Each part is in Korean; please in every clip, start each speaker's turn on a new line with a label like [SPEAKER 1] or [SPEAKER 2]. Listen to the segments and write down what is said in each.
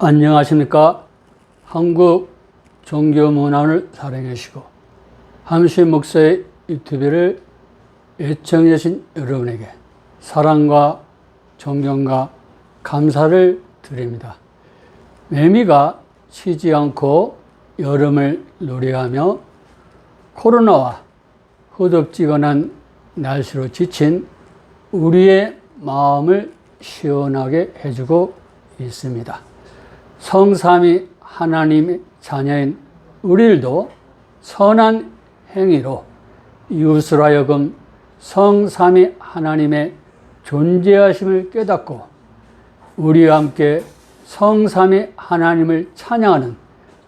[SPEAKER 1] 안녕하십니까. 한국 종교문화를 사랑하시고 함시 목사의 유튜브를 애청해주신 여러분에게 사랑과 존경과 감사를 드립니다. 매미가 쉬지 않고 여름을 노래하며 코로나와 후덥지근한 날씨로 지친 우리의 마음을 시원하게 해주고 있습니다. 성삼위 하나님의 자녀인 우리들도 선한 행위로 이웃을 하여금 성삼위 하나님의 존재하심을 깨닫고 우리와 함께 성삼위 하나님을 찬양하는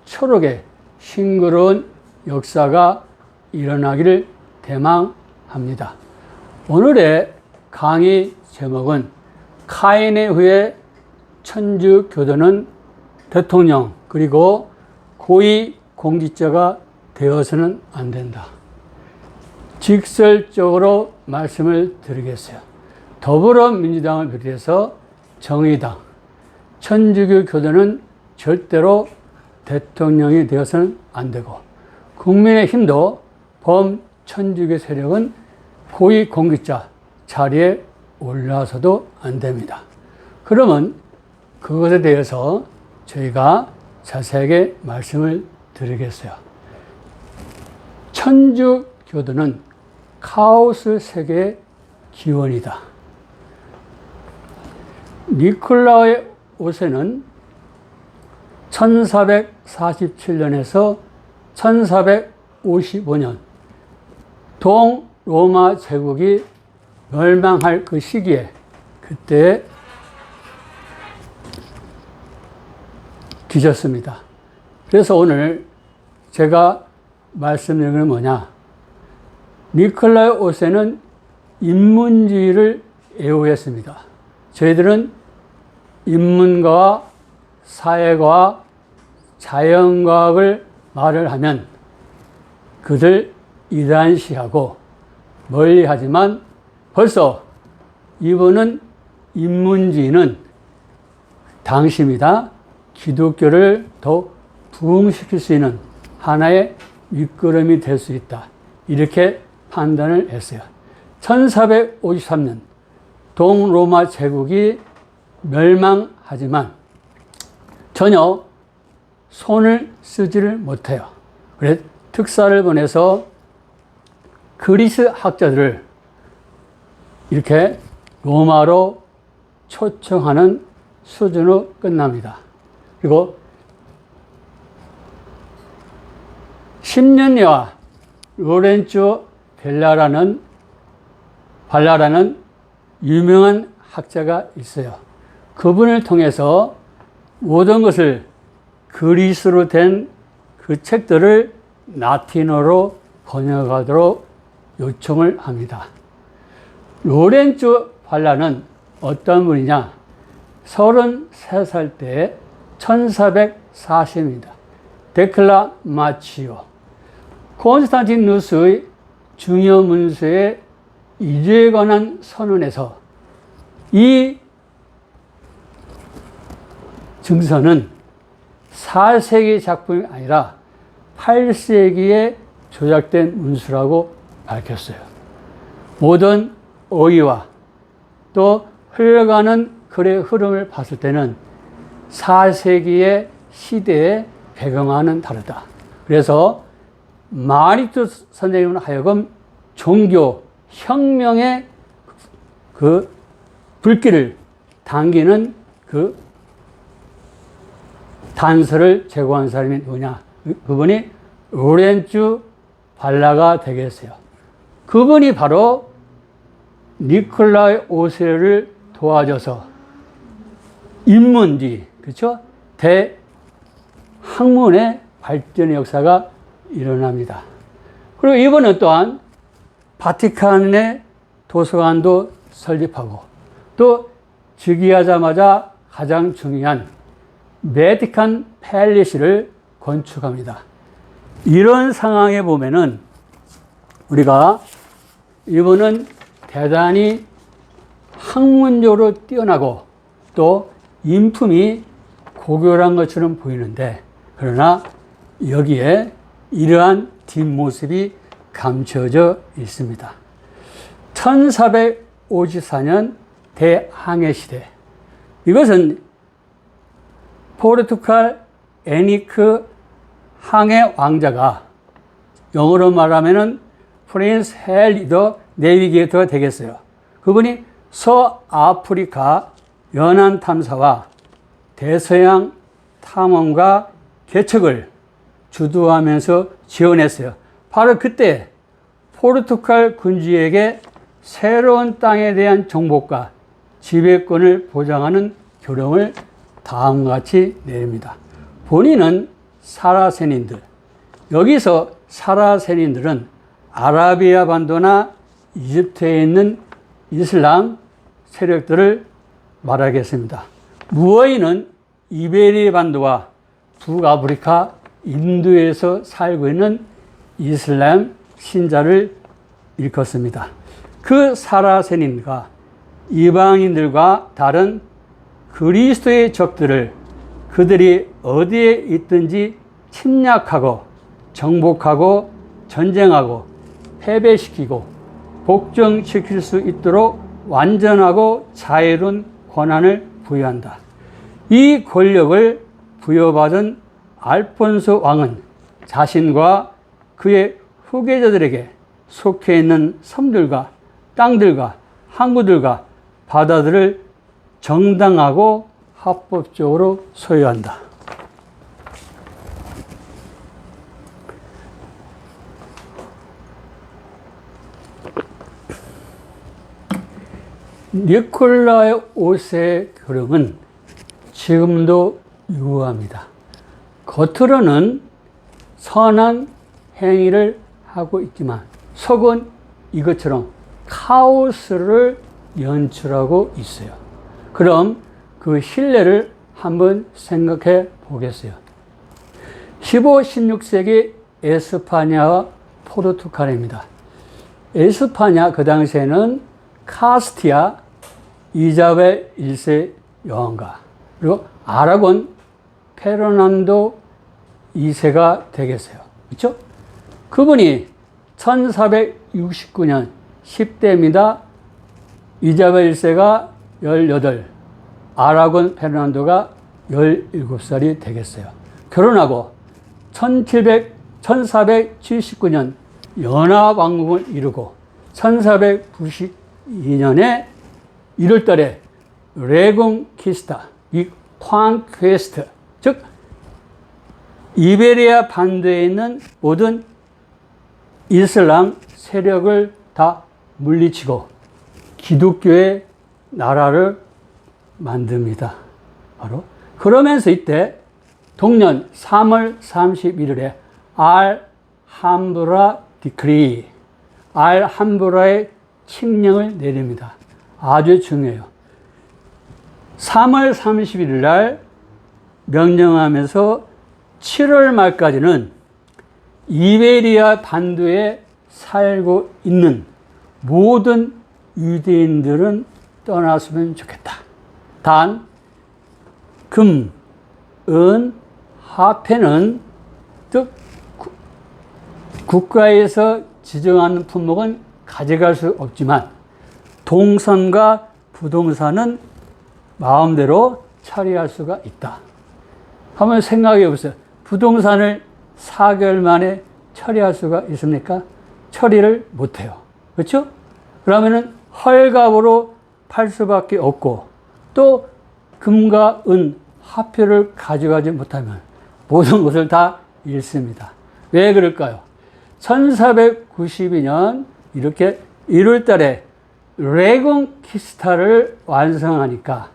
[SPEAKER 1] 초록의 싱그러운 역사가 일어나기를 대망합니다. 오늘의 강의 제목은 카인의 후에 천주교도는 대통령 그리고 고위 공직자가 되어서는 안 된다. 직설적으로 말씀을 드리겠어요. 더불어민주당을 비롯해서 정의당, 천주교 교도는 절대로 대통령이 되어서는 안 되고 국민의힘도 범천주교 세력은 고위 공직자 자리에 올라서도 안 됩니다. 그러면 그것에 대해서 저희가 자세하게 말씀을 드리겠어요. 천주교도는 카오스 세계의 기원이다. 니콜라의 5세는 1447년에서 1455년 동로마 제국이 멸망할 그 시기에 그때 뒤졌습니다. 그래서 오늘 제가 말씀드리는 건 뭐냐? 니콜라이 5세는 인문주의를 애호했습니다. 저희들은 인문과와 사회과와 자연과학을 말을 하면 그들 이단시하고 멀리하지만 벌써 이분은 인문주의는 당시입니다. 기독교를 더 부흥시킬 수 있는 하나의 밑거름이 될 수 있다. 이렇게 판단을 했어요. 1453년 동로마 제국이 멸망하지만 전혀 손을 쓰지를 못해요. 그래서 특사를 보내서 그리스 학자들을 이렇게 로마로 초청하는 수준으로 끝납니다. 그리고 10년여와 로렌조 발라라는 유명한 학자가 있어요. 그분을 통해서 모든 것을 그리스로 된 그 책들을 라틴어로 번역하도록 요청을 합니다. 로렌조 발라는 어떤 분이냐? 33살 때 1440입니다. 데클라마치오. 콘스탄티누스의 중요 문서의 이주에 관한 선언에서 이 증서는 4세기 작품이 아니라 8세기에 조작된 문서라고 밝혔어요. 모든 어휘와 또 흘러가는 글의 흐름을 봤을 때는 4세기의 시대의 배경과는 다르다. 그래서 마리투 선생님은 하여금 종교 혁명의 그 불길을 당기는 그 단서를 제공한 사람이 누구냐? 그분이 로렌조 발라가 되겠어요. 그분이 바로 니콜라이 5세를 도와줘서 인문주의, 그렇죠? 대학문의 발전의 역사가 일어납니다. 그리고 이번은 또한 바티칸의 도서관도 설립하고 또 즉위하자마자 가장 중요한 베티칸 팰리스를 건축합니다. 이런 상황에 보면은 우리가 이분은 대단히 학문적으로 뛰어나고 또 인품이 고결한 것처럼 보이는데, 그러나 여기에 이러한 뒷모습이 감춰져 있습니다. 1454년 대항해시대. 이것은 포르투갈 에니크 항해 왕자가, 영어로 말하면은 프린스 헨리 더 내비게이터가 되겠어요. 그분이 서아프리카 연안 탐사와 대서양 탐험과 개척을 주도하면서 지원했어요. 바로 그때 포르투갈 군주에게 새로운 땅에 대한 정복과 지배권을 보장하는 교령을 다음과 같이 내립니다. 본인은 사라세닌들, 여기서 사라세닌들은 아라비아 반도나 이집트에 있는 이슬람 세력들을 말하겠습니다. 무어인은 이베리아 반도와 북아프리카, 인도에서 살고 있는 이슬람 신자를 일컫습니다. 그 사라세닌과 이방인들과 다른 그리스도의 적들을 그들이 어디에 있든지 침략하고 정복하고 전쟁하고 패배시키고 복종시킬 수 있도록 완전하고 자유로운 권한을 부여한다. 이 권력을 부여받은 알폰소 왕은 자신과 그의 후계자들에게 속해 있는 섬들과 땅들과 항구들과 바다들을 정당하고 합법적으로 소유한다. 니콜라이 5세의 교령은 지금도 유효합니다. 겉으로는 선한 행위를 하고 있지만 속은 이것처럼 카오스를 연출하고 있어요. 그럼 그 신뢰를 한번 생각해 보겠어요. 15, 16세기 에스파냐와 포르투갈입니다. 에스파냐 그 당시에는 카스티아 이자벨 1세 여왕과 그리고 아라곤 페르난도 2세가 되겠어요. 그렇죠? 그분이 1469년 10대입니다. 이자벨 1세가 18, 아라곤 페르난도가 17살이 되겠어요. 결혼하고 1479년 연합왕국을 이루고 1492년에 1월 달에 레공키스타, 이 콘퀘스트, 즉 이베리아 반도에 있는 모든 이슬람 세력을 다 물리치고 기독교의 나라를 만듭니다. 바로 그러면서 이때 동년 3월 31일에 알함브라 디크리, 알함브라의 칙령을 내립니다. 아주 중요해요. 3월 31일 날 명령하면서 7월 말까지는 이베리아 반도에 살고 있는 모든 유대인들은 떠났으면 좋겠다. 단, 금, 은, 화폐는 즉 국가에서 지정하는 품목은 가져갈 수 없지만 동산과 부동산은 마음대로 처리할 수가 있다. 한번 생각해 보세요. 부동산을 4개월 만에 처리할 수가 있습니까? 처리를 못해요. 그렇죠? 그러면은 헐값으로 팔 수밖에 없고 또 금과 은, 화폐를 가져가지 못하면 모든 것을 다 잃습니다. 왜 그럴까요? 1492년 이렇게 1월 달에 레공키스타를 완성하니까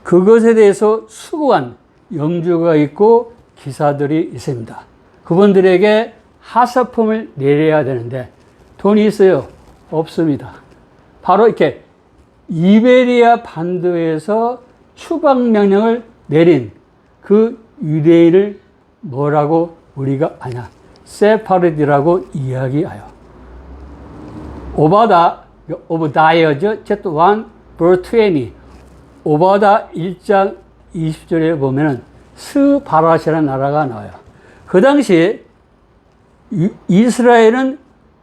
[SPEAKER 1] 그것에 대해서 수고한 영주가 있고 기사들이 있습니다. 그분들에게 하사품을 내려야 되는데 돈이 있어요? 없습니다. 바로 이렇게 이베리아 반도에서 추방명령을 내린 그 유대인을 뭐라고 우리가 아냐? 세파르디라고 이야기하여. 오바다이어죠. 챕터 1, verse 20. 오바다 1장 20절에 보면은 스바라시라는 나라가 나와요. 그 당시 이스라엘은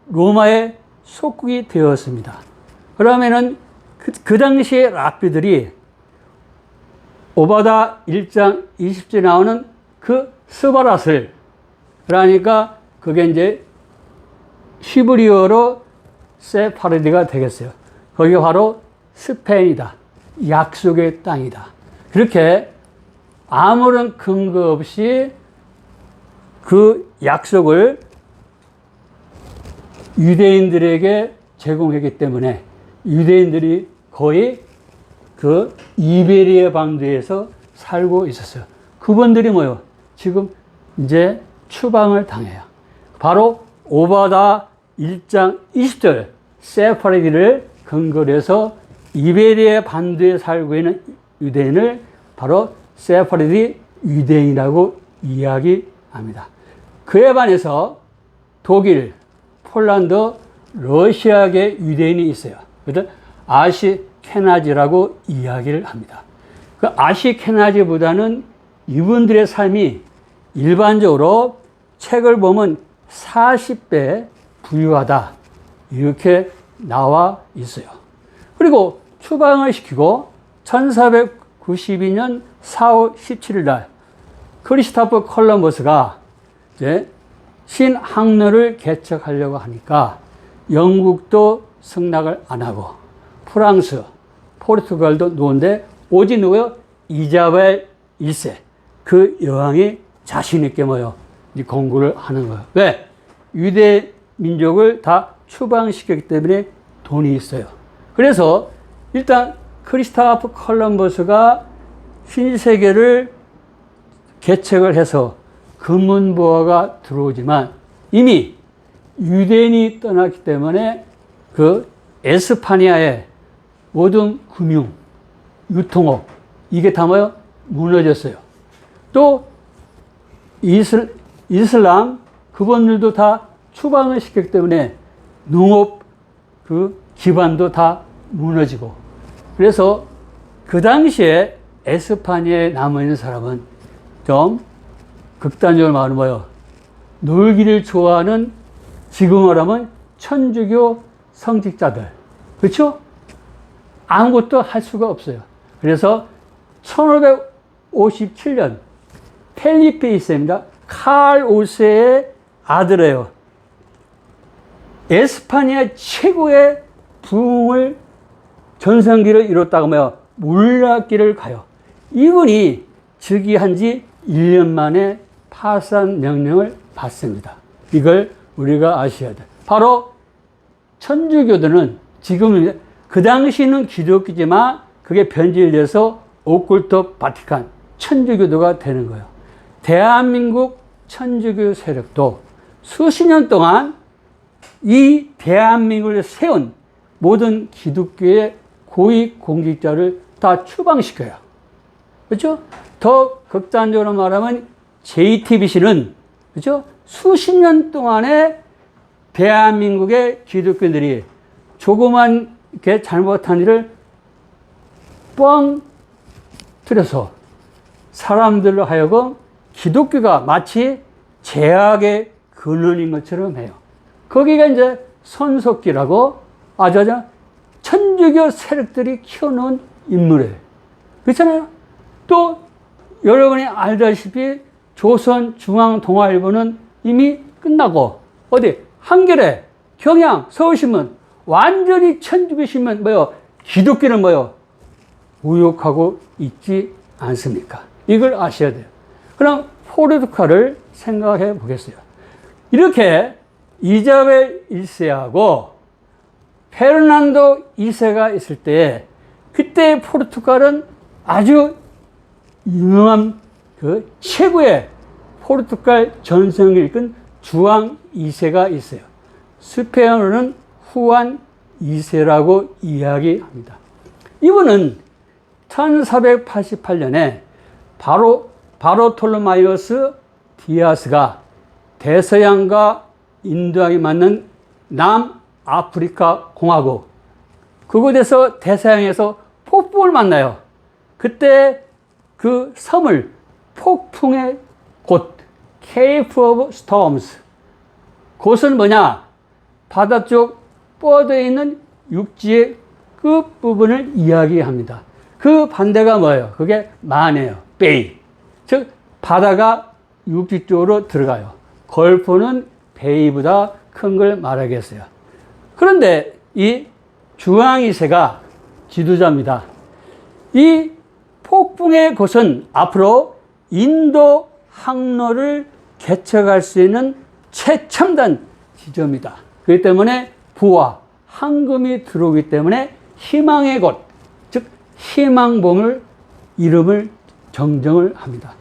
[SPEAKER 1] 로마의 속국이 되었습니다. 그러면은 그 당시에 랍비들이 오바다 1장 20절에 나오는 그 스바랏을, 그러니까 그게 이제 히브리어로 세파르디가 되겠어요. 거기가 바로 스페인이다. 약속의 땅이다. 그렇게 아무런 근거 없이 그 약속을 유대인들에게 제공했기 때문에 유대인들이 거의 그 이베리아 반도에서 살고 있었어요. 그분들이 뭐요? 지금 이제 추방을 당해요. 바로 오바다 1장 20절 세파르디를 근거로 해서 이베리아 반도에 살고 있는 유대인을 바로 세파르디 유대인이라고 이야기합니다. 그에 반해서 독일, 폴란드, 러시아계 유대인이 있어요. 그래서 아시케나지라고 이야기를 합니다. 그 아시케나지보다는 이분들의 삶이 일반적으로 책을 보면 40배 부유하다 이렇게 나와 있어요. 그리고 추방을 시키고 1492년 4월 17일 날 크리스토퍼 콜럼버스가 이제 신항로를 개척하려고 하니까 영국도 승낙을 안 하고 프랑스, 포르투갈도 누군데 오직 누구요? 이자벨 1세. 그 여왕이 자신있게 뭐요? 이 공부를 하는 거예요. 왜? 유대 민족을 다 추방시켰기 때문에 돈이 있어요. 그래서 일단 크리스토퍼 콜럼버스가 신세계를 개척을 해서 금은보화가 들어오지만 이미 유대인이 떠났기 때문에 그 에스파니아의 모든 금융, 유통업 이게 다 뭐요? 무너졌어요. 또 이슬람 그분들도 다 추방을 시켰기 때문에 농업 그 기반도 다 무너지고 그래서 그 당시에 에스파니아에 남아있는 사람은 좀 극단적으로 말하면 뭐예요? 놀기를 좋아하는 지금 말하면 천주교 성직자들. 그렇죠? 아무것도 할 수가 없어요. 그래서 1557년 펠리페 1세입니다. 칼 5세의 아들이에요. 에스파니아 최고의 부흥을 전성기를 이뤘다고 하며 몰락기를 가요. 이분이 즉위한 지 1년 만에 파산 명령을 받습니다. 이걸 우리가 아셔야 돼. 바로 천주교들은 지금 그 당시는 기독교지만 그게 변질돼서 오쿨트 바티칸 천주교도가 되는 거예요. 대한민국 천주교 세력도 수십 년 동안 이 대한민국을 세운 모든 기독교의 고위 공직자를 다 추방시켜요. 그렇죠? 더 극단적으로 말하면 JTBC는 그렇죠? 수십 년 동안에 대한민국의 기독교인들이 조그만 게 잘못한 일을 뻥 틀어서 사람들로 하여금 기독교가 마치 제약의 근원인 것처럼 해요. 거기가 이제 손석기라고 아주 천주교 세력들이 키워놓은 인물이에요. 그렇잖아요? 또 여러분이 알다시피 조선중앙동아일보는 이미 끝나고 어디 한겨레, 경향, 서울신문 완전히 천주교 신문 뭐요? 기독교는 뭐요? 무욕하고 있지 않습니까? 이걸 아셔야 돼요. 그럼 포르투갈을 생각해 보겠어요. 이렇게 이자벨 1세하고 페르난도 2세가 있을 때 그때 포르투갈은 아주 유명한 그 최고의 포르투갈 전성기를 이끈 주왕 2세가 있어요. 스페인어로는 후안 2세라고 이야기합니다. 이분은 1488년에 바로톨로마이오스 디아스가 대서양과 인도양이 맞는 남아프리카 공화국 그곳에서 대서양에서 폭풍을 만나요. 그때 그 섬을 폭풍의 곳, Cape of Storms. 곳은 뭐냐? 바다 쪽 뻗어 있는 육지의 끝부분을 이야기합니다. 그 반대가 뭐예요? 그게 만이에요. 베이. 즉, 바다가 육지 쪽으로 들어가요. 걸포는 베이보다 큰 걸 말하겠어요. 그런데 이 중앙이세가 지도자입니다. 이 폭풍의 곳은 앞으로 인도 항로를 개척할 수 있는 최첨단 지점이다. 그렇기 때문에 부와 황금이 들어오기 때문에 희망의 곳, 즉 희망봉을 이름을 정정을 합니다.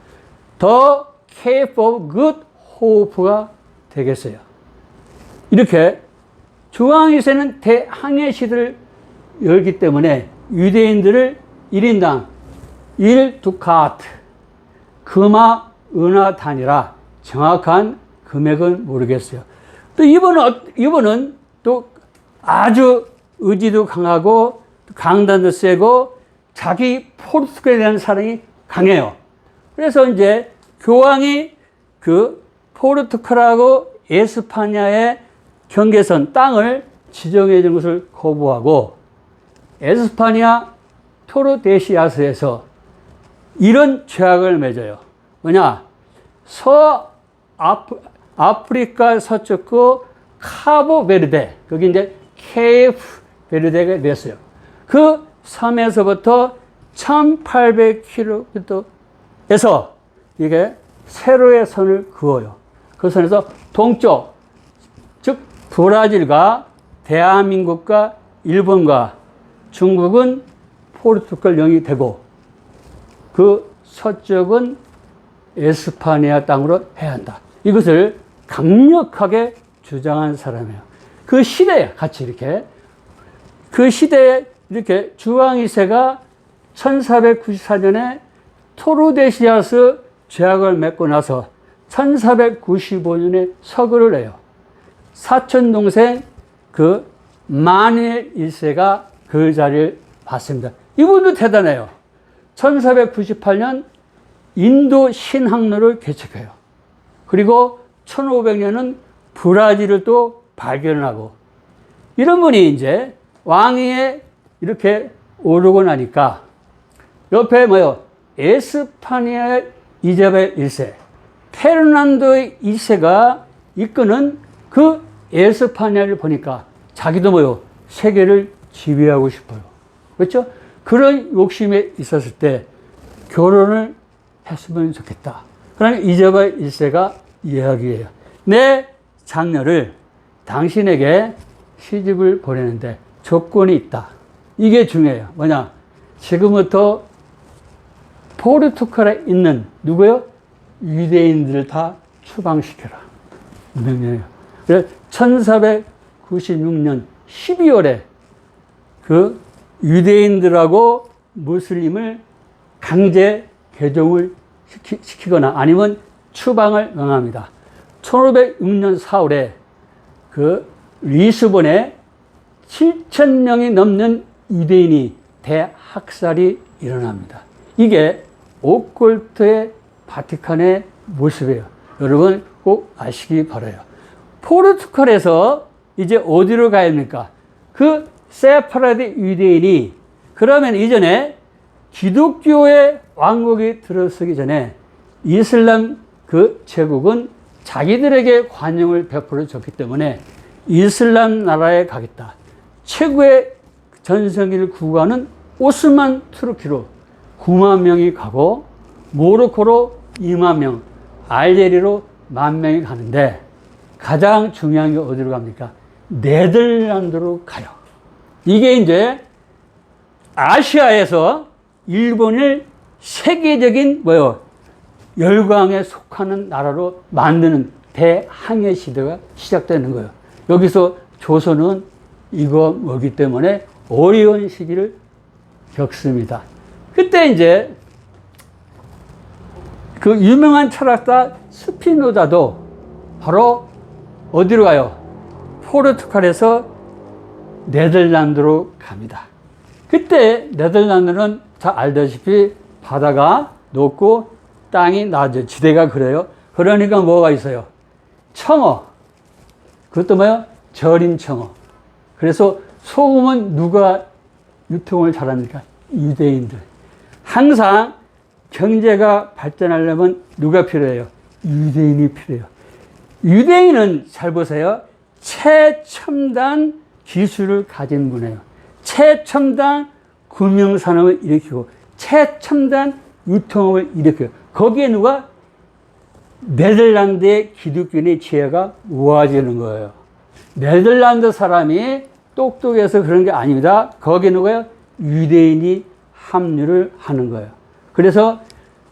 [SPEAKER 1] 더 Cape of Good Hope가 되겠어요. 이렇게 중앙에서는 대항해 시대를 열기 때문에 유대인들을 1인당 1두카트, 금화, 은화 단위라 정확한 금액은 모르겠어요. 또 이분은 또 아주 의지도 강하고 강단도 세고 자기 포르투갈에 대한 사랑이 강해요. 그래서 이제 교황이 그 포르투갈하고 에스파냐의 경계선 땅을 지정해 준 것을 거부하고 에스파냐 토르데시아스에서 이런 죄악을 맺어요. 뭐냐? 아프리카 서쪽구 카보베르데, 거기 이제 케이프 베르데가 됐어요. 그 섬에서부터 1800km에서 이게 세로의 선을 그어요. 그 선에서 동쪽, 즉 브라질과 대한민국과 일본과 중국은 포르투갈 영이 되고 그 서쪽은 에스파니아 땅으로 해야 한다. 이것을 강력하게 주장한 사람이에요. 그 시대에 같이 이렇게 그 시대에 이렇게 주왕 2세가 1494년에 토르데시아스 죄악을 맺고 나서 1495년에 서거를 해요. 사촌 동생 그 마니엘 1세가 그 자리를 받습니다. 이분도 대단해요. 1498년 인도 신항로를 개척해요. 그리고 1500년은 브라질을 또 발견하고 이런 분이 이제 왕위에 이렇게 오르고 나니까 옆에 뭐요? 에스파니아의 이자벨 1세, 페르난도 2세가 이끄는 그 에스파니아를 보니까 자기도 뭐요? 세계를 지배하고 싶어요. 그렇죠? 그런 욕심에 있었을 때 결혼을 했으면 좋겠다. 그러면 이자벨 1세가 이야기해요. 내 장녀를 당신에게 시집을 보내는데 조건이 있다. 이게 중요해요. 뭐냐? 지금부터 포르투갈에 있는 누구요? 유대인들을 다 추방시켜라. 명령이에요. 그래서 1496년 12월에 그 유대인들하고 무슬림을 강제 개종을 시키거나 아니면 추방을 명합니다. 1506년 4월에 그 리스본에 7,000명이 넘는 유대인이 대학살이 일어납니다. 이게 오컬트의 바티칸의 모습이에요. 여러분 꼭 아시기 바라요. 포르투갈에서 이제 어디로 가야 합니까? 그 세파라디 유대인이 그러면 이전에 기독교의 왕국이 들어서기 전에 이슬람 그 제국은 자기들에게 관용을 베풀어 줬기 때문에 이슬람 나라에 가겠다. 최고의 전성기를 구가하는 오스만 투르키로 9만 명이 가고 모로코로 2만 명, 알제리로 10,000명이 가는데 가장 중요한 게 어디로 갑니까? 네덜란드로 가요. 이게 이제 아시아에서 일본을 세계적인 열강에 속하는 나라로 만드는 대항해 시대가 시작되는 거예요. 여기서 조선은 이거 뭐기 때문에 어려운 시기를 겪습니다. 그때 이제 그 유명한 철학자 스피노자도 바로 어디로 가요? 포르투갈에서 네덜란드로 갑니다. 그때 네덜란드는 다 알다시피 바다가 높고 땅이 낮아요. 지대가 그래요. 그러니까 뭐가 있어요? 청어. 그것도 뭐예요? 절임 청어. 그래서 소금은 누가 유통을 잘합니까? 유대인들. 항상 경제가 발전하려면 누가 필요해요? 유대인이 필요해요. 유대인은 잘 보세요. 최첨단 기술을 가진 분이에요. 최첨단 금융산업을 일으키고 최첨단 유통업을 일으켜요. 거기에 누가? 네덜란드의 기독교인의 지혜가 모아지는 거예요. 네덜란드 사람이 똑똑해서 그런 게 아닙니다. 거기에 누가요? 유대인이 합류를 하는 거예요. 그래서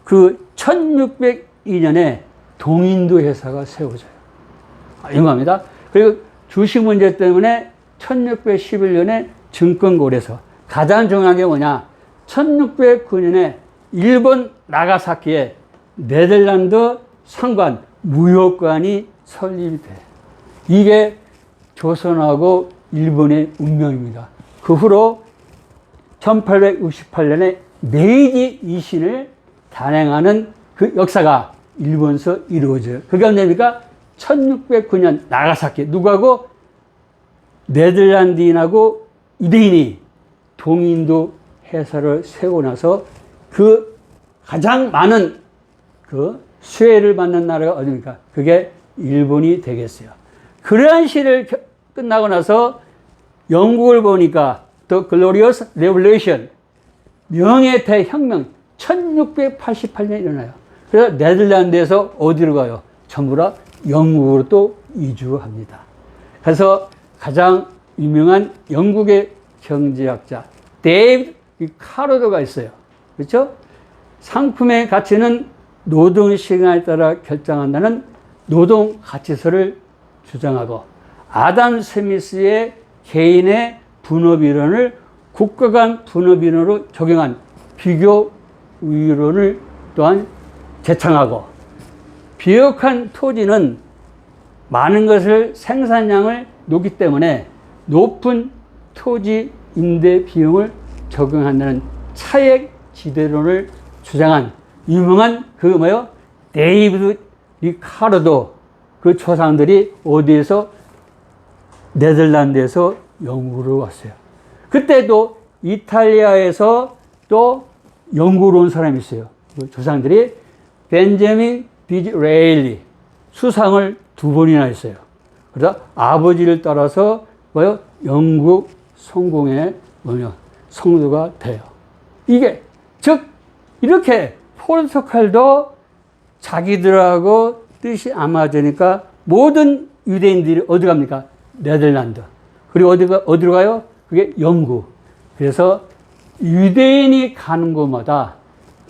[SPEAKER 1] 그 1602년에 동인도 회사가 세워져요. 유명합니다. 그리고 주식 문제 때문에 1611년에 증권거래소. 가장 중요한 게 뭐냐? 1609년에 일본 나가사키에 네덜란드 상관, 무역관이 설립이 돼요. 이게 조선하고 일본의 운명입니다. 그 후로 1868년에 메이지 이신을 단행하는 그 역사가 일본에서 이루어져요. 그게 언제입니까? 1609년 나가사키. 누구하고? 네덜란드인하고 유대인이 동인도 회사를 세우고 나서 그 가장 많은 그 수혜를 받는 나라가 어디입니까? 그게 일본이 되겠어요. 그러한 시를 끝나고 나서 영국을 보니까 The Glorious Revolution, 명예 대혁명, 1688년에 일어나요. 그래서 네덜란드에서 어디로 가요? 전부 다 영국으로 또 이주합니다. 그래서 가장 유명한 영국의 경제학자 데이비드 리카르도가 있어요. 그렇죠? 상품의 가치는 노동 시간에 따라 결정한다는 노동 가치서를 주장하고, 아담 스미스의 개인의 분업이론을 국가 간 분업이론으로 적용한 비교 우위론을 또한 제창하고, 비옥한 토지는 많은 것을 생산량을 놓기 때문에 높은 토지 임대 비용을 적용한다는 차액 지대론을 주장한 유명한 그 뭐요? 데이비드 리카르도. 그 조상들이 어디에서? 네덜란드에서 영국으로 왔어요. 그때도 이탈리아에서 또 영국으로 온 사람이 있어요. 그 조상들이 벤자민 디즈레일리, 수상을 2번이나 했어요. 그래서 아버지를 따라서 뭐요? 영국 성공의 뭐냐? 성도가 돼요. 이게 즉 이렇게 포르투갈도 자기들하고 뜻이 안 맞으니까 모든 유대인들이 어디 갑니까? 네덜란드. 그리고 어디로 가요? 그게 영국. 그래서 유대인이 가는 곳마다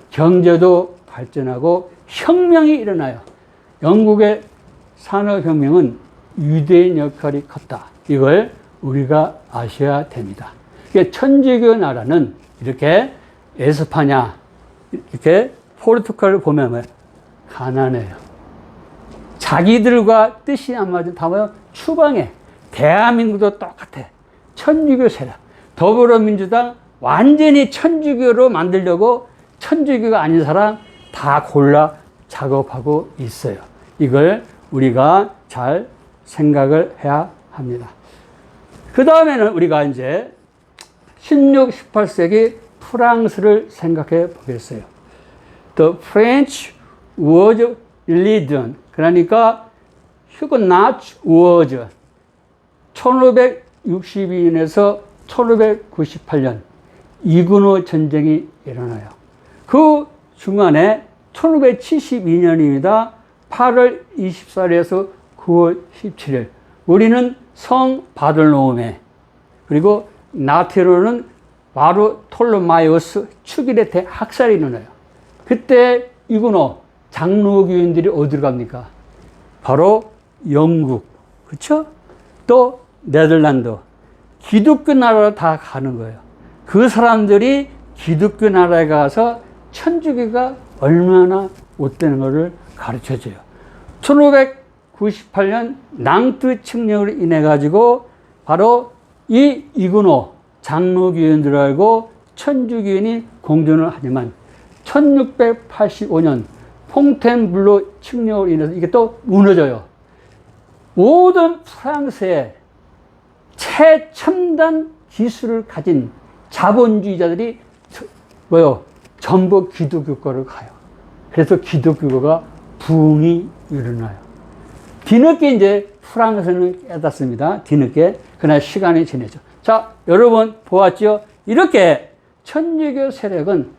[SPEAKER 1] 경제도 발전하고 혁명이 일어나요. 영국의 산업혁명은 유대인 역할이 컸다. 이걸 우리가 아셔야 됩니다. 천주교 나라는 이렇게 에스파냐, 이렇게 포르투갈을 보면 가난해요. 자기들과 뜻이 안 맞은 다 뭐야? 추방해. 대한민국도 똑같아. 천주교 세력. 더불어민주당 완전히 천주교로 만들려고 천주교가 아닌 사람 다 골라 작업하고 있어요. 이걸 우리가 잘 생각을 해야 합니다. 그 다음에는 우리가 이제 16, 18세기 프랑스를 생각해 보겠어요. The French was religion. 그러니까 휴그나츠 was 1562년에서 1598년 이근호 전쟁이 일어나요. 그 중간에 1572년입니다. 8월 24일에서 9월 17일 우리는 성 바돌로메, 그리고 나티로는 바로 톨로마이오스 축일의 대학살이 일어나요. 그때 이근호 장로교인들이 어디로 갑니까? 바로 영국, 그렇죠? 또 네덜란드, 기독교 나라로 다 가는 거예요. 그 사람들이 기독교 나라에 가서 천주교가 얼마나 못되는 것을 가르쳐줘요. 1598년 낭트 칙령으로 인해 가지고 바로 이 이근호 장로교인들하고 천주교인이 공존을 하지만 1685년 퐁텐블로 칙령으로 인해서 이게 또 무너져요. 모든 프랑스의 최첨단 기술을 가진 자본주의자들이 전부 기독교과를 가요. 그래서 기독교가 부흥이 일어나요. 뒤늦게 이제 프랑스는 깨닫습니다. 뒤늦게. 그러나 시간이 지내죠. 자, 여러분 보았죠? 이렇게 천주교 세력은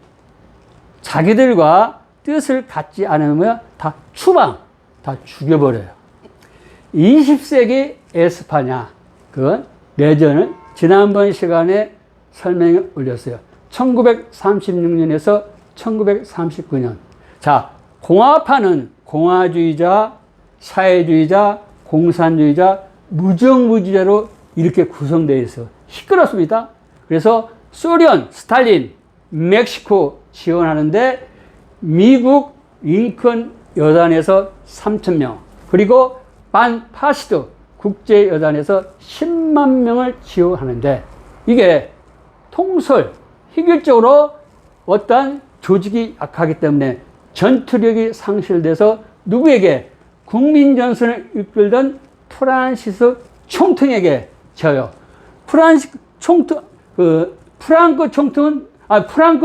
[SPEAKER 1] 자기들과 뜻을 갖지 않으면 다 추방, 다 죽여버려요. 20세기 에스파냐, 그 내전을 지난번 시간에 설명에 올렸어요. 1936년에서 1939년. 자, 공화파는 공화주의자, 사회주의자, 공산주의자, 무정부주의자로 이렇게 구성되어 있어요. 시끄럽습니다. 그래서 소련, 스탈린, 멕시코 지원하는데 미국 링컨 여단에서 3,000명, 그리고 반파시드 국제여단에서 10만 명을 지원하는데 이게 통솔, 희귀적으로 어떠한 조직이 약하기 때문에 전투력이 상실돼서 누구에게? 국민전선을 이끌던 프란시스 총통에게 져요. 프랑크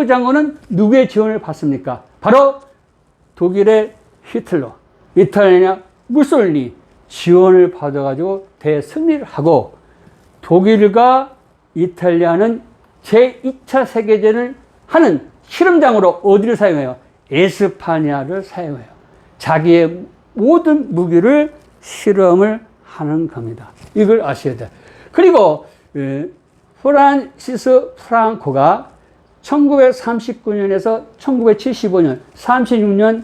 [SPEAKER 1] 장군은 누구의 지원을 받습니까? 바로 독일의 히틀러, 이탈리아 무솔리니 지원을 받아가지고 대승리를 하고, 독일과 이탈리아는 제2차 세계대전을 하는 실험장으로 어디를 사용해요? 에스파냐를 사용해요. 자기의 모든 무기를 실험을 하는 겁니다. 이걸 아셔야 돼요. 그리고 프란시스 프랑코가 1939년에서 1975년, 36년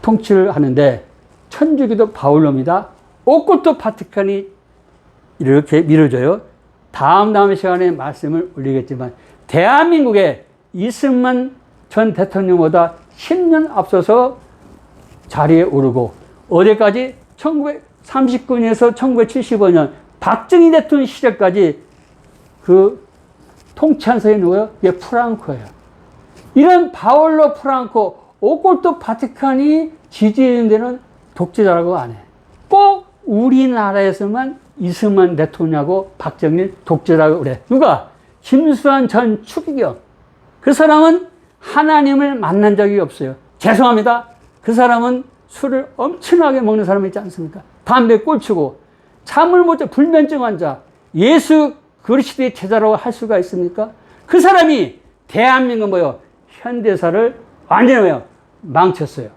[SPEAKER 1] 통치를 하는데 천주교도 바울로입니다. 오코토 바티칸이 이렇게 미뤄져요. 다음 시간에 말씀을 올리겠지만 대한민국의 이승만 전 대통령보다 10년 앞서서 자리에 오르고, 어디까지? 1939년에서 1975년 박정희 대통령 시절까지 그 통치한 사람이 누구예요? 이게 프랑코예요. 이런 바올로 프랑코, 오코토 바티칸이 지지하는 데는 독재자라고 안 해. 꼭 우리나라에서만 이승만 대통령하고 박정희 독재자라고 그래. 누가? 김수환 전 추기경. 그 사람은 하나님을 만난 적이 없어요. 죄송합니다. 그 사람은 술을 엄청나게 먹는 사람이 있지 않습니까? 담배 꼴치고 잠을 못 자, 불면증 환자, 예수 그리스도의 제자라고 할 수가 있습니까? 그 사람이 대한민국 뭐요? 현대사를 완전히 망쳤어요.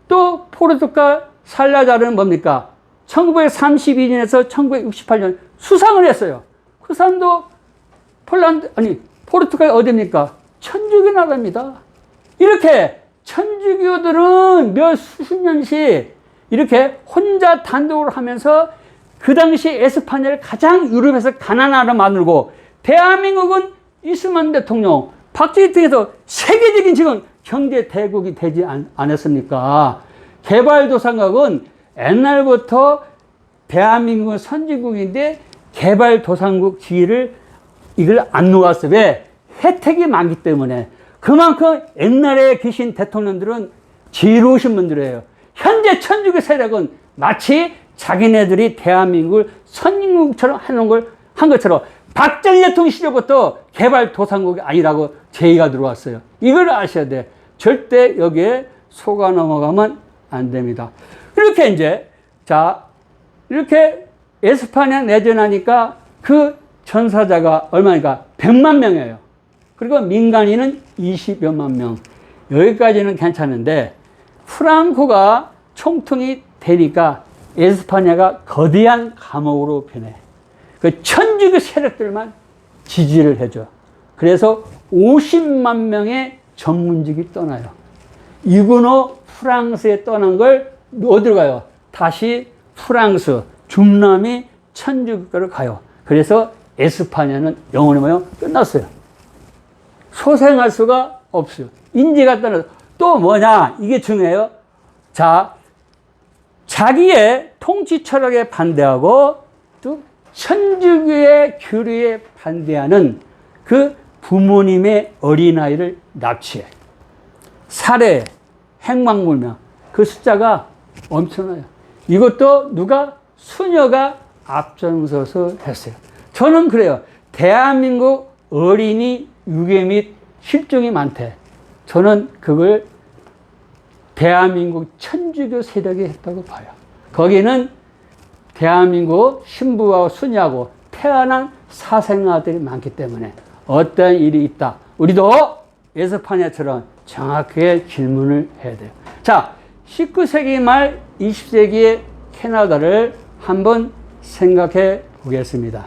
[SPEAKER 1] 또 포르투갈 살라자르는 뭡니까? 1932년에서 1968년 수상을 했어요. 그 사람도 포르투갈 어디입니까? 천주교 나라입니다. 이렇게 천주교들은 몇 수십 년씩 이렇게 혼자 단독으로 하면서 그 당시 에스파냐를 가장 유럽에서 가난한 나라 만들고, 대한민국은 이승만 대통령, 박정희 등에서 세계적인 지금 경제 대국이 되지 않았습니까? 개발도상국은 옛날부터 대한민국은 선진국인데 개발도상국 지위를 이걸 안 놓았어요. 왜? 혜택이 많기 때문에. 그만큼 옛날에 계신 대통령들은 지혜로우신 분들이에요. 현재 천주교 세력은 마치 자기네들이 대한민국을 선진국처럼 한 것처럼 박정희 대통령 시절부터 개발도상국이 아니라고 제의가 들어왔어요. 이걸 아셔야 돼. 절대 여기에 속아 넘어가면 안 됩니다. 이렇게 이제, 이렇게 에스파냐 내전하니까 그 전사자가 얼마니까? 100만 명이에요. 그리고 민간인은 20여만 명. 여기까지는 괜찮은데, 프랑코가 총통이 되니까 에스파냐가 거대한 감옥으로 변해. 그 천주교 세력들만 지지를 해줘. 그래서 50만 명의 전문직이 떠나요. 이구노 프랑스에 떠난 걸 어디로 가요? 다시 프랑스, 중남미 천주교를 가요. 그래서 에스파냐는 영원히 끝났어요. 소생할 수가 없어요. 인재가 떠나서. 또 뭐냐? 이게 중요해요. 자기의 통치 철학에 반대하고 또 천주교의 교리에 반대하는 그 부모님의 어린아이를 납치해. 살해, 행방불명. 그 숫자가 엄청나요. 이것도 누가? 수녀가 앞장서서 했어요. 저는 그래요. 대한민국 어린이 유괴 및 실종이 많대. 저는 그걸 대한민국 천주교 세력이 했다고 봐요. 거기는 대한민국 신부하고 수녀하고 태어난 사생아들이 많기 때문에 어떤 일이 있다. 우리도 에스파냐처럼 정확하게 질문을 해야 돼요. 자, 19세기 말 20세기의 캐나다를 한번 생각해 보겠습니다.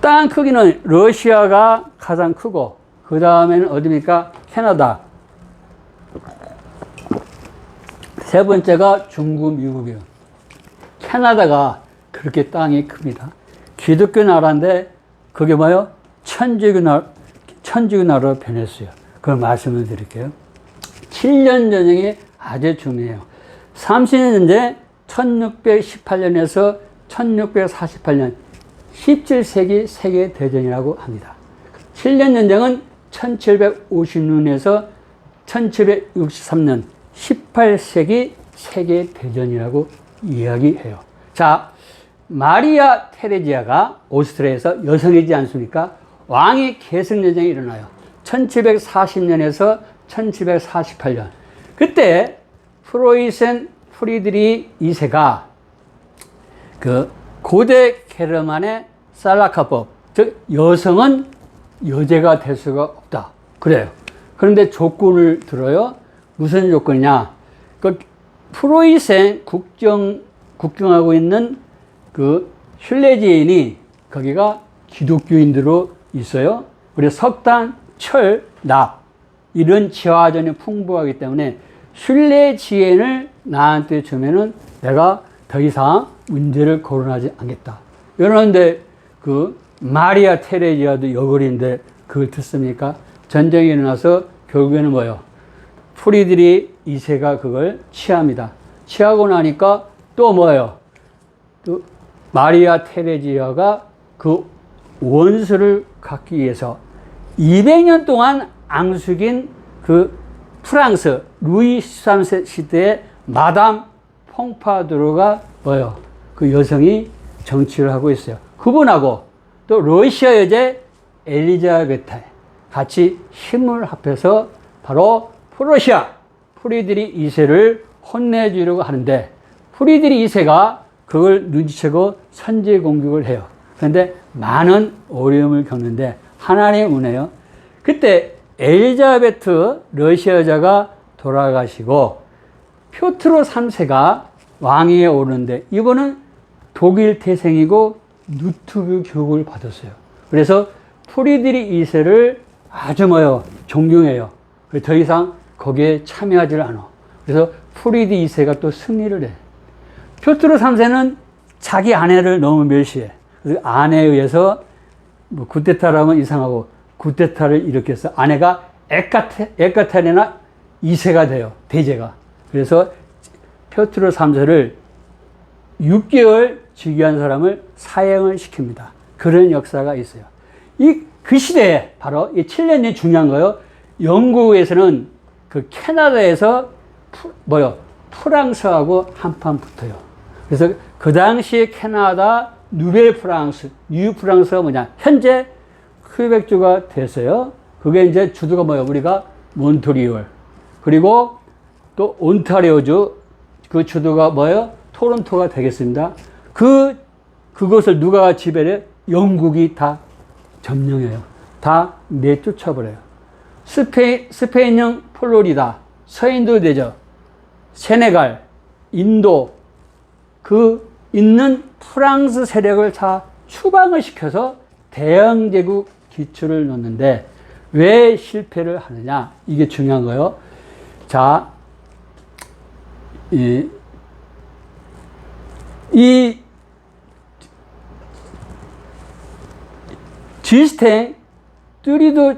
[SPEAKER 1] 땅 크기는 러시아가 가장 크고 그 다음에는 어디입니까? 캐나다. 세 번째가 중국, 미국이에요. 캐나다가 그렇게 땅이 큽니다. 기독교 나라인데 그게 뭐예요? 천주교 나라로 변했어요. 그걸 말씀을 드릴게요. 7년 전쟁이 아주 중요해요. 30년 전쟁 1618년에서 1648년 17세기 세계대전이라고 합니다. 7년 전쟁은 1756년에서 1763년 18세기 세계대전이라고 이야기해요. 자, 마리아 테레지아가 오스트리아에서 여성이지 않습니까? 왕위 계승전쟁이 일어나요. 1740년에서 1748년. 그때 프로이센 프리드리 2세가 그 고대 게르만의 살라카법, 즉 여성은 여제가 될 수가 없다. 그래요. 그런데 조건을 들어요. 무슨 조건이냐? 그 프로이센 국경하고 있는 그 슐레지인이 거기가 기독교인들로 있어요. 그래서 석탄, 철, 납 이런 지화전이 풍부하기 때문에 슐레지인을 나한테 주면은 내가 더 이상 문제를 거론하지 않겠다. 그런데 그 마리아 테레지아도 여걸인데 그걸 듣습니까? 전쟁이 일어나서 결국에는 뭐예요? 프리드리 2세가 그걸 취합니다. 취하고 나니까 또 뭐예요? 또 마리아 테레지아가 그 원수를 갖기 위해서 200년 동안 앙숙인 그 프랑스 루이 13세 시대의 마담 퐁파두르가 뭐예요? 그 여성이 정치를 하고 있어요. 그분하고 또 러시아 여제 엘리자베타 같이 힘을 합해서 바로 프로시아 프리드리 2세를 혼내주려고 하는데 프리드리 2세가 그걸 눈치채고 선제 공격을 해요. 그런데 많은 어려움을 겪는데 하나님의 은혜요. 그때 엘리자베트 러시아 여자가 돌아가시고 표트로 3세가 왕위에 오르는데 이분은 독일 태생이고 누트교 교육을 받았어요. 그래서 프리드리 2세를 아주 존경해요. 더 이상 거기에 참여하지 않아. 그래서 프리드리 2세가 또 승리를 해. 표트로 3세는 자기 아내를 너무 멸시해. 그래서 아내에 의해서 뭐 구테타라면 이상하고 구테타를 일으켜서 아내가 에카테리나 2세가 돼요. 대제가. 그래서 표트로 3세를 6개월 즉위한 사람을 사형을 시킵니다. 그런 역사가 있어요. 그 시대에 바로 이 7년이 중요한 거예요. 영국에서는 그 캐나다에서 프랑스하고 한판 붙어요. 그래서 그 당시에 캐나다 누벨 프랑스, 뉴 프랑스가 뭐냐? 현재 퀘벡주가 됐어요. 그게 이제 주도가 우리가 몬트리올. 그리고 또 온타리오주, 그 주도가 토론토가 되겠습니다. 그것을 누가 지배해? 영국이 다 점령해요. 다 내쫓아버려요. 스페인형 플로리다, 서인도 되죠. 세네갈, 인도, 그 있는 프랑스 세력을 다 추방을 시켜서 대영제국 기초를 놓는데 왜 실패를 하느냐? 이게 중요한 거예요. 자, 이 지스탱 뚜리도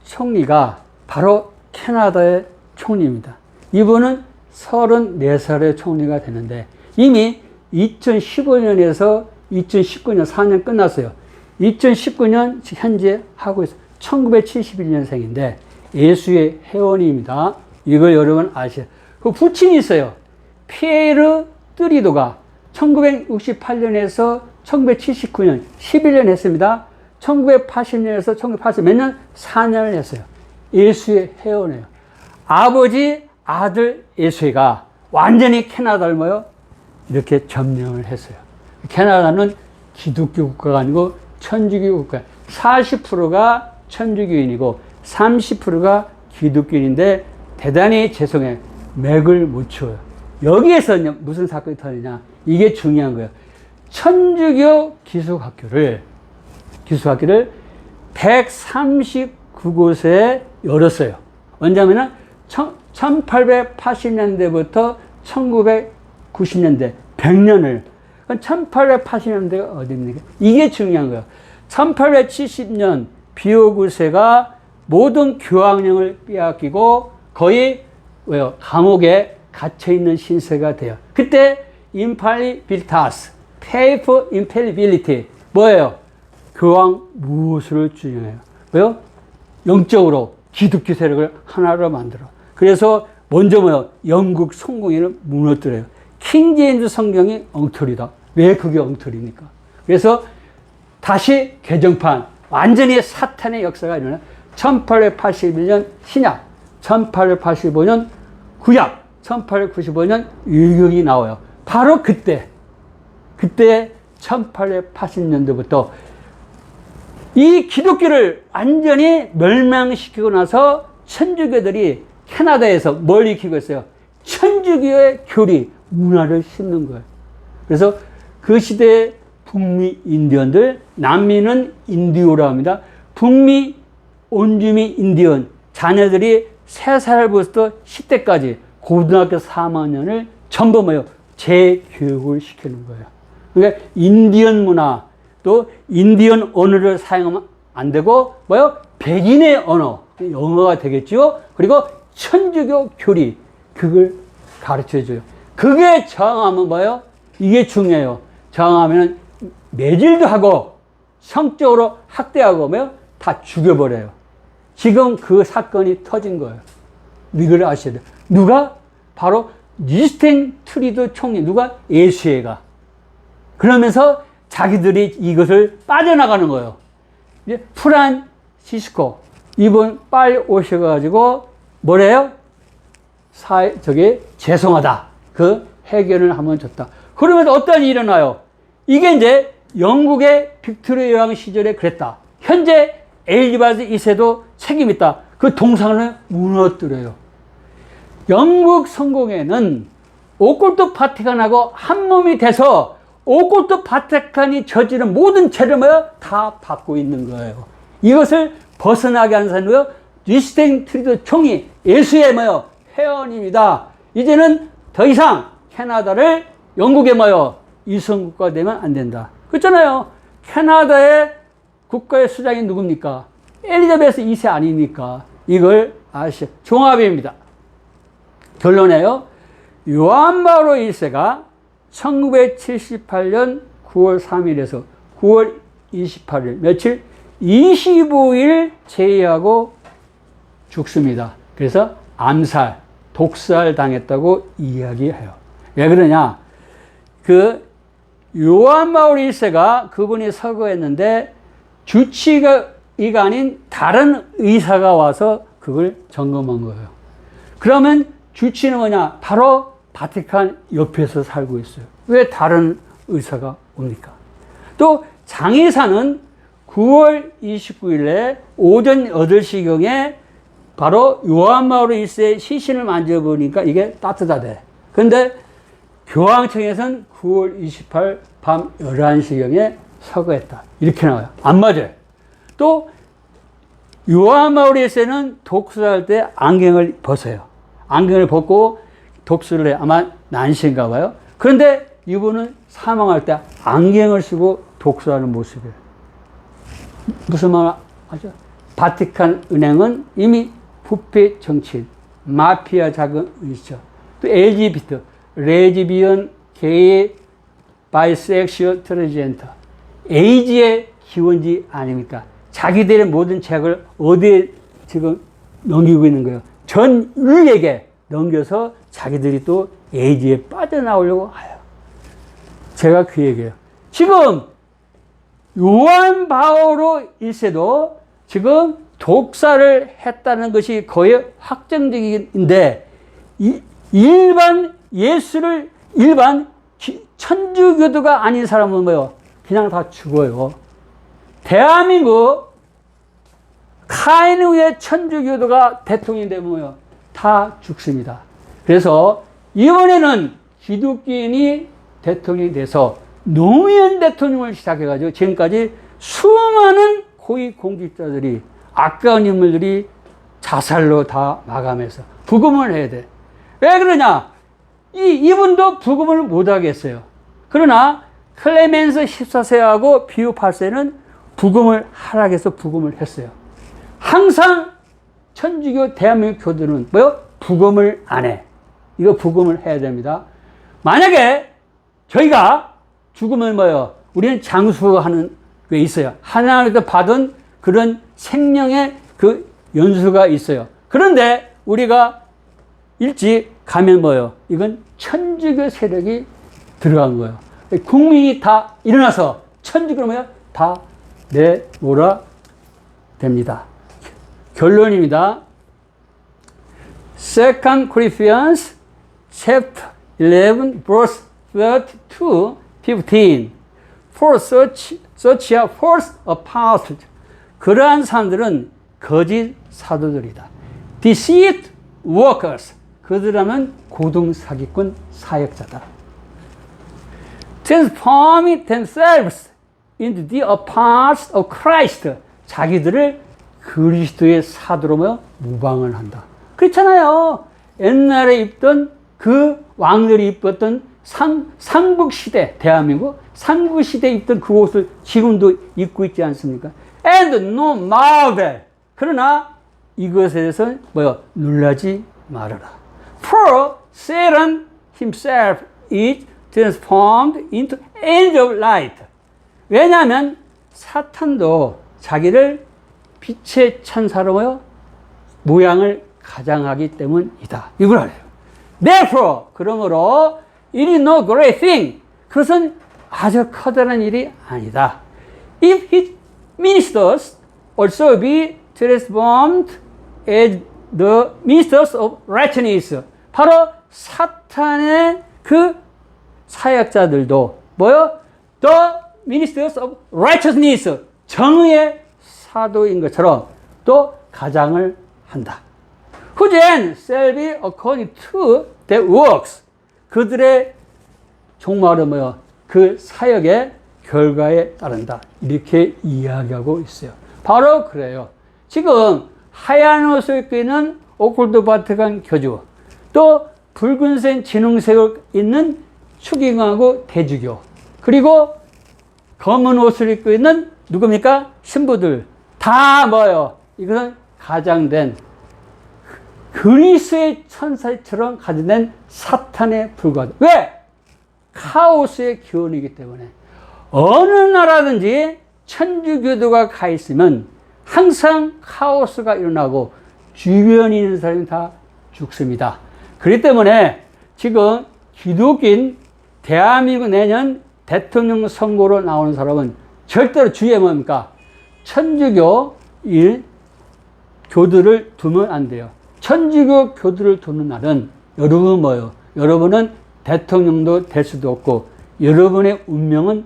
[SPEAKER 1] 총리가 바로 캐나다의 총리입니다. 이분은 34살의 총리가 되는데 이미 2015년에서 2019년 4년 끝났어요. 2019년 현재 하고 있어요. 1971년생인데 예수의 회원입니다. 이걸 여러분 아시죠? 그 부친이 있어요. 피에르 뜨리도가 1968년에서 1979년 11년 했습니다. 1980년에서 1980 몇 년? 4년을 했어요. 예수의 회원이에요. 아버지, 아들 예수가 완전히 캐나다를 뭐요? 이렇게 점령을 했어요. 캐나다는 기독교 국가가 아니고 천주교 국가. 40%가 천주교인이고 30%가 기독교인인데 대단히 죄송해요. 맥을 못 추어요. 여기에서 무슨 사건이 터지냐. 이게 중요한 거예요. 천주교 기숙학교를 139곳에 열었어요. 언제냐면은 1880년대부터 1990년대 100년을 1880년대가 어디입니까? 이게 중요한 거예요. 1870년 비오구세가 모든 교황령을 빼앗기고 거의 감옥에 갇혀있는 신세가 돼요. 그때 인팔리빌타스, 페이퍼 인펠리빌리티 뭐예요? 교황 무엇을 주장해요? 왜요? 영적으로 기독교 세력을 하나로 만들어. 그래서 먼저 뭐요? 영국 성공회를 무너뜨려요. 킹제임스 성경이 엉터리다. 왜 그게 엉터리입니까? 그래서 다시 개정판, 완전히 사탄의 역사가 일어나 1881년 신약, 1885년 구약, 1895년 율경이 나와요. 바로 그때 1880년도부터 이 기독교를 완전히 멸망시키고 나서 천주교들이 캐나다에서 뭘 익히고 있어요? 천주교의 교리, 문화를 심는 거예요. 그래서 그 시대의 북미 인디언들, 남미는 인디오라고 합니다. 북미 온주민 인디언 자녀들이 3살부터 10대까지 고등학교 3학년을 전부 뭐예요? 재교육을 시키는 거예요. 그러니까 인디언 문화, 또 인디언 언어를 사용하면 안 되고 뭐요? 백인의 언어, 영어가 되겠죠. 그리고 천주교 교리, 그걸 가르쳐줘요. 그게 저항하면 뭐요? 이게 중요해요. 저항하면 매질도 하고 성적으로 학대하고 뭐요? 다 죽여버려요. 지금 그 사건이 터진 거예요. 이걸 아셔야 돼요. 누가? 바로 유스틴 트리도 총리. 누가? 예수회가. 그러면서 자기들이 이것을 빠져나가는 거예요. 이제 프란시스코 이분 빨리 오셔가지고 뭐래요? 죄송하다. 그 해결을 한번 줬다. 그러면 어떤 일이 일어나요? 이게 이제 영국의 빅토리아 여왕 시절에 그랬다. 현재 엘리자베스 2세도 책임 있다. 그 동상을 무너뜨려요. 영국 성공회는 오컬트 바티칸하고 한 몸이 돼서 오컬트 바티칸이 저지른 모든 죄를 다 받고 있는 거예요. 이것을 벗어나게 하는 사람은 유스틴 트리도 총리, 예수의 회원입니다. 이제는 더 이상 캐나다를 영국의 이성국가 되면 안 된다. 그렇잖아요. 캐나다의 국가의 수장이 누굽니까? 엘리자베스 2세 아닙니까? 이걸 아시죠? 종합입니다. 결론이에요. 요한 바오로 1세가 1978년 9월 3일에서 9월 28일 며칠 25일 제의하고 죽습니다. 그래서 암살, 독살 당했다고 이야기해요. 왜 그러냐? 요한 바오로 1세가 그분이 서거했는데 주치의가 아닌 다른 의사가 와서 그걸 점검한 거예요. 그러면 주치의는 뭐냐? 바로 바티칸 옆에서 살고 있어요. 왜 다른 의사가 옵니까? 또 장의사는 9월 29일에 오전 8시경에 바로 요한 바오로 1세의 시신을 만져보니까 이게 따뜻하대. 그런데 교황청에서는 9월 28일 밤 11시경에 서거했다. 이렇게 나와요. 안 맞아요. 또 요한 바오로 1세는 독서할 때 안경을 벗어요. 안경을 벗고 독서를 해요. 아마 난시인가 봐요. 그런데 이분은 사망할 때 안경을 쓰고 독서하는 모습이에요. 무슨 말 하죠? 바티칸 은행은 이미 부패 정치인, 마피아 자금이죠. 또 LGBT, 레즈비언, 게이, 바이섹슈얼, 트랜스젠더, 에이지의 기원지 아닙니까? 자기들의 모든 책을 어디에 지금 넘기고 있는 거예요? 전 인류에게 넘겨서 자기들이 또 에이지에 빠져나오려고 해요. 제가 그 얘기예요. 지금 요한 바오로 1세도 지금 독사를 했다는 것이 거의 확정적인데 일반 천주교도가 아닌 사람은 뭐예요? 그냥 다 죽어요. 대한민국 카이누의 천주교도가 대통령이 되면 뭐예요? 다 죽습니다. 그래서 이번에는 기독교인이 대통령이 돼서 노무현 대통령을 시작해가지고 지금까지 수많은 고위공직자들이 아까운 인물들이 자살로 다 마감해서 부검을 해야 돼. 왜 그러냐? 이분도 부검을 못하겠어요. 그러나 클레멘스 14세하고 비오 8세는 부검을 하락해서 부검을 했어요. 항상 천주교 대한민국 교도는 뭐요? 부검을 안 해. 이거 부검을 해야 됩니다. 만약에 저희가 죽으면 뭐요? 우리는 장수하는 게 있어요. 하나님께서 받은 그런 생명의 그 연수가 있어요. 그런데 우리가 일찍 가면 뭐요? 이건 천주교 세력이 들어간 거예요. 국민이 다 일어나서 천주교로 뭐요? 다 내몰아 됩니다. 결론입니다. 2 Corinthians chapter 11 verse 32, 15. For such are false apostles. 그러한 사람들은 거짓 사도들이다. Deceit workers. 그들은 고등 사기꾼 사역자다. Transforming themselves into the apostles of Christ. 자기들을 그리스도의 사도로 무방을 한다. 그렇잖아요. 옛날에 입던 그 왕들이 입었던 삼국시대, 대한민국 삼국시대 입던 그 옷을 지금도 입고 있지 않습니까? And no marvel. 그러나 이것에 대해서 놀라지 말아라. For Satan himself is transformed into angel of light. 왜냐하면 사탄도 자기를 빛의 천사로 모양을 가장하기 때문이다. 이걸 알아요. Therefore, 그러므로 it is no great thing. 그것은 아주 커다란 일이 아니다. If his ministers also be transformed as the ministers of righteousness. 바로 사탄의 그 사역자들도 뭐요? The ministers of righteousness. 정의의 사도인 것처럼 또 가장을 한다. Who then shall be according to their works. 그들의 종말은 뭐요? 그 사역의 결과에 따른다. 이렇게 이야기하고 있어요. 바로 그래요. 지금 하얀 옷을 입고 있는 오컬트 바티칸 교주, 또 붉은색 진홍색을 입는 추기경하고 대주교, 그리고 검은 옷을 입고 있는 누굽니까? 신부들 다 뭐예요? 이것은 가장된 그리스의 천사처럼 가져낸 사탄에 불과하다. 왜? 카오스의 기원이기 때문에. 어느 나라든지 천주교도가 가 있으면 항상 카오스가 일어나고 주변에 있는 사람이 다 죽습니다. 그렇기 때문에 지금 기독교인 대한민국 내년 대통령 선거로 나오는 사람은 절대로 주의해 뭡니까? 천주교 교도를 두면 안 돼요. 천주교 교도를 두는 날은 여러분은 뭐예요? 여러분은 대통령도 될 수도 없고 여러분의 운명은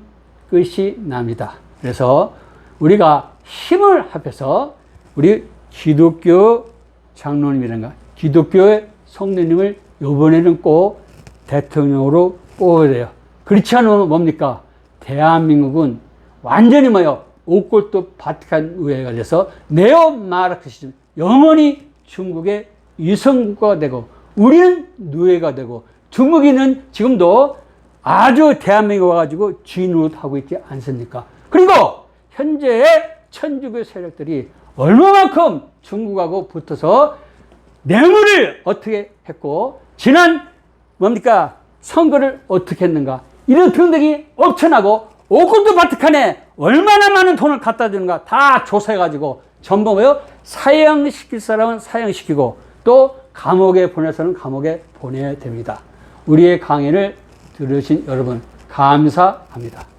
[SPEAKER 1] 끝이 납니다. 그래서 우리가 힘을 합해서 우리 기독교 장로님이란가 기독교의 성도님을 이번에는 꼭 대통령으로 뽑아야 돼요. 그렇지 않으면 뭡니까? 대한민국은 완전히 뭐예요? 오컬트 바티칸 의회가 돼서 네오 마르크시즘, 영원히 중국의 위성국가가 되고 우리는 노예가 되고 중국인은 지금도 아주 대한민국에 와가지고 주인으로 하고 있지 않습니까? 그리고 현재의 천주교 세력들이 얼마만큼 중국하고 붙어서 뇌물을 어떻게 했고 지난 뭡니까? 선거를 어떻게 했는가? 이런 등등이 엄청나고 오금도 바티칸에 얼마나 많은 돈을 갖다 주는가 다 조사해가지고 전부 뭐요? 사형시킬 사람은 사형시키고 또 감옥에 보내서는 감옥에 보내야 됩니다. 우리의 강의를 들으신 여러분 감사합니다.